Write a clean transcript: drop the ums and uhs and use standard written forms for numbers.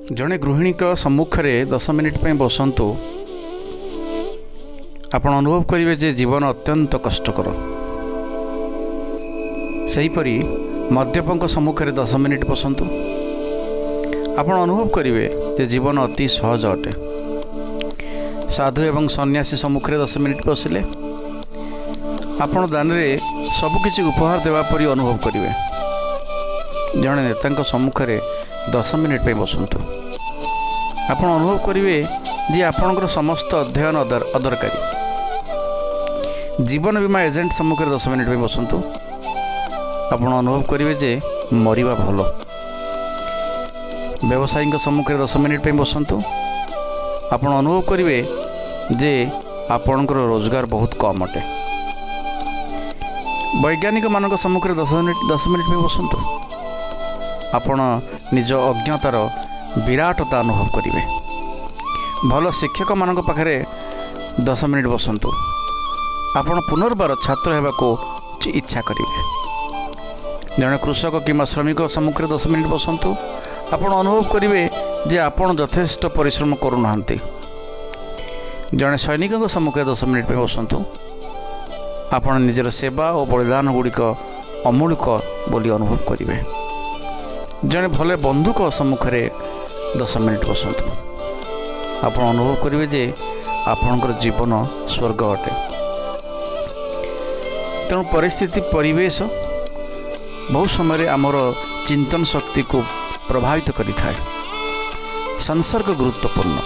जड़े गृहिणी सम्मुख में 10 मिनिट बसतु आपण अनुभव करेंगे जे जीवन अत्यंत कष्टकर। सेहीपरि मद्यपों सम्मुख में 10 मिनिट बसतु आपण अनुभव करेंगे जे जीवन अति सहज अटे। साधु एवं सन्यासी सम्मुख में 10 मिनिट बसिले आपण दान में सबकिछि उपहार देवा परी अनुभव करेंगे। जड़े नेता सम्मुख में 10 मिनिट बसतु आपण अनुभव करेंगे जे आपणकर समस्त अध्ययन अदरकारी। जीवन बीमा एजेंट सम्मुख में 10 मिनिट बसतु आपण अनुभव करेंगे जे मरिबा भल। व्यवसायी सम्मुख में 10 मिनिट बसतु आपण अनुभव करेंगे जे आपणकर रोजगार बहुत कम अटे। वैज्ञानिक मान सम्मुख में 10 मिनिट बसतु आपण निज अज्ञतार विराटता अनुभव करेंगे। भल शिक्षक मान पाखे 10 मिनिट बसतु आपण पुनर्बार छात्र होगाको इच्छा करेंगे। जड़े कृषक कि श्रमिक सम्मुख में 10 मिनिट बसतु आपण अनुभव करेंगे जे आपण यथेष्ट परिश्रम करूना। जड़े सैनिक सम्मुख में 10 मिनिट बसतु आपण निजर सेवा और बलिदान गुड़िक अमूल्यक बोली अनुभव करेंगे। जड़े भले बंधुक सम्मुख में 10 मिनिट बसतु आपण अनुभव करेंगे जे आपणकर जीवन स्वर्ग अटे। तेणु परिस्थिति परिवेश बहुत समय आमर चिंतन शक्ति को प्रभावित करि थाए। संसर्ग गुरुत्वपूर्ण।